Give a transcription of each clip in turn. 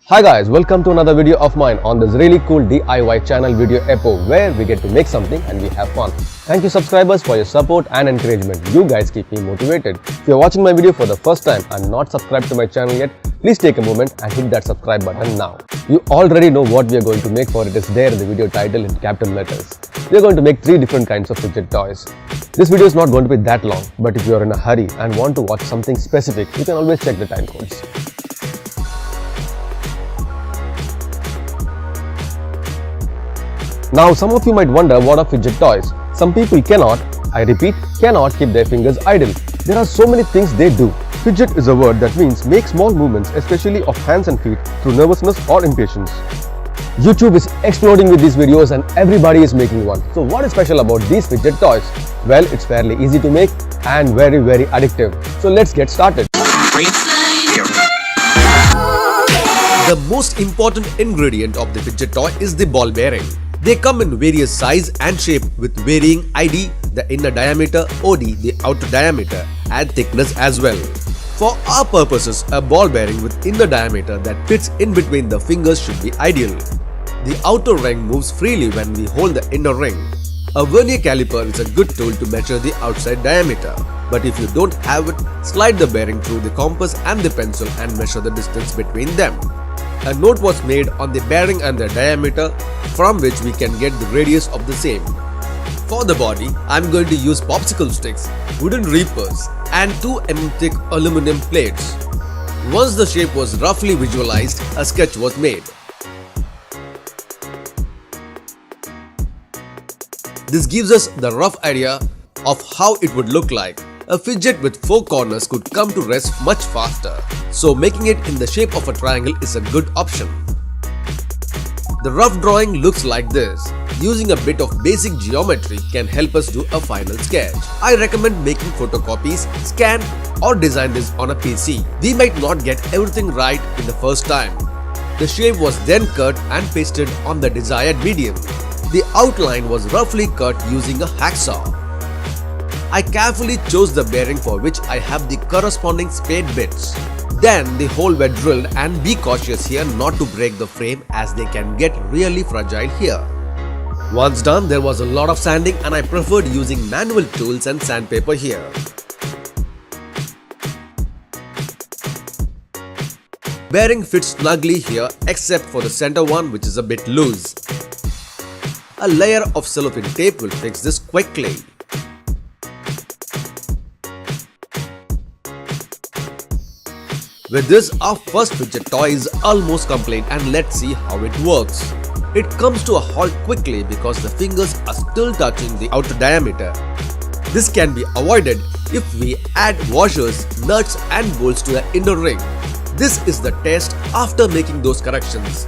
Hi guys, welcome to another video of mine on this really cool DIY channel Video Epo where we get to make something and we have fun. Thank you subscribers for your support and encouragement. You guys keep me motivated. If you are watching my video for the first time and not subscribed to my channel yet, please take a moment and hit that subscribe button now. You already know what we are going to make, for it is there in the video title in capital letters. We are going to make 3 different kinds of fidget toys. This video is not going to be that long, but if you are in a hurry and want to watch something specific, you can always check the time codes. Now some of you might wonder what are fidget toys. Some people cannot, I repeat, cannot keep their fingers idle. There are so many things they do. Fidget is a word that means make small movements, especially of hands and feet, through nervousness or impatience. YouTube is exploding with these videos and everybody is making one. So what is special about these fidget toys? Well, it's fairly easy to make and very addictive. So let's get started. The most important ingredient of the fidget toy is the ball bearing. They come in various size and shape with varying ID, the inner diameter, OD, the outer diameter, and thickness as well. For our purposes, a ball bearing with inner diameter that fits in between the fingers should be ideal. The outer ring moves freely when we hold the inner ring. A vernier caliper is a good tool to measure the outside diameter. But if you don't have it, slide the bearing through the compass and the pencil and measure the distance between them. A note was made on the bearing and the diameter, from which we can get the radius of the same. For the body, I am going to use popsicle sticks, wooden reapers, and 2 mm thick aluminum plates. Once the shape was roughly visualized, a sketch was made. This gives us the rough idea of how it would look like. A fidget with 4 corners could come to rest much faster, so making it in the shape of a triangle is a good option. The rough drawing looks like this. Using a bit of basic geometry can help us do a final sketch. I recommend making photocopies, scan or design this on a PC. We might not get everything right in the first time. The shape was then cut and pasted on the desired medium. The outline was roughly cut using a hacksaw. I carefully chose the bearing for which I have the corresponding spade bits. Then the hole were drilled, and be cautious here not to break the frame as they can get really fragile here. Once done, there was a lot of sanding and I preferred using manual tools and sandpaper here. Bearing fits snugly here except for the center one, which is a bit loose. A layer of cellophane tape will fix this quickly. With this, our first fidget toy is almost complete, and let's see how it works. It comes to a halt quickly because the fingers are still touching the outer diameter. This can be avoided if we add washers, nuts and bolts to the inner ring. This is the test after making those corrections.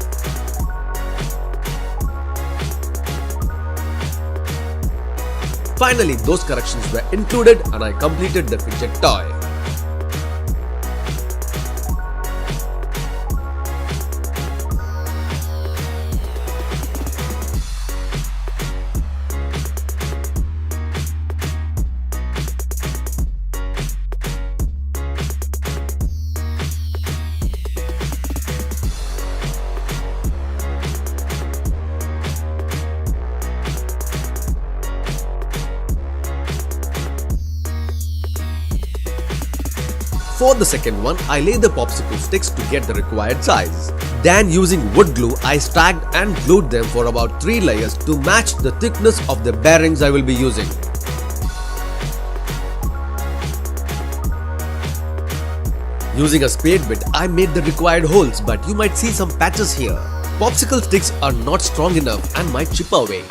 Finally, those corrections were included and I completed the fidget toy. For the second one, I laid the popsicle sticks to get the required size. Then using wood glue, I stacked and glued them for about 3 layers to match the thickness of the bearings I will be using. Using a spade bit, I made the required holes, but you might see some patches here. Popsicle sticks are not strong enough and might chip away.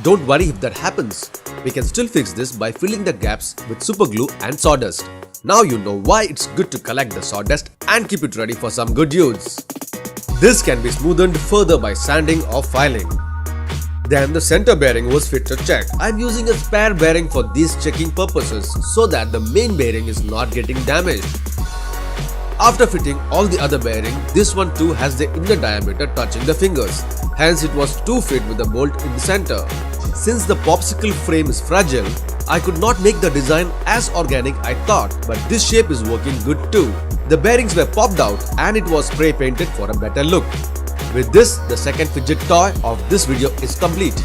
Don't worry if that happens. We can still fix this by filling the gaps with super glue and sawdust. Now you know why it's good to collect the sawdust and keep it ready for some good use. This can be smoothened further by sanding or filing. Then the center bearing was fit to check. I'm using a spare bearing for these checking purposes so that the main bearing is not getting damaged. After fitting all the other bearing, this one too has the inner diameter touching the fingers. Hence it was 2 feet with a bolt in the center. Since the popsicle frame is fragile, I could not make the design as organic I thought, but this shape is working good too. The bearings were popped out and it was spray painted for a better look. With this, the second fidget toy of this video is complete.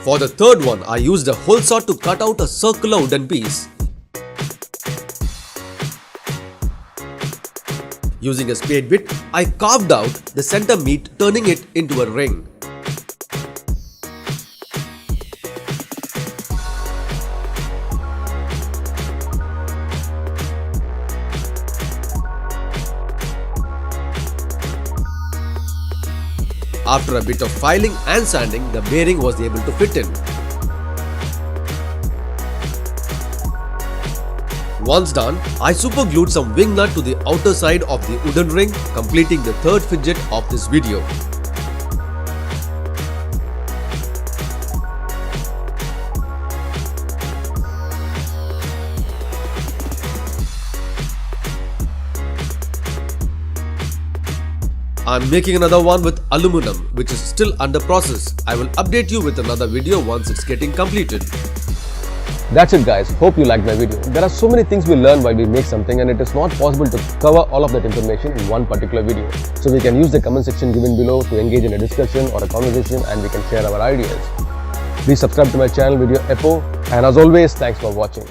For the third one, I used a hole saw to cut out a circular wooden piece. Using a spade bit, I carved out the center meat, turning it into a ring. After a bit of filing and sanding, the bearing was able to fit in. Once done, I super glued some wing nut to the outer side of the wooden ring, completing the third fidget of this video. I'm making another one with aluminum, which is still under process. I will update you with another video once it's getting completed. That's it guys, hope you liked my video. There are so many things we learn while we make something and it is not possible to cover all of that information in one particular video. So we can use the comment section given below to engage in a discussion or a conversation and we can share our ideas. Please subscribe to my channel Video Epo, and as always, thanks for watching.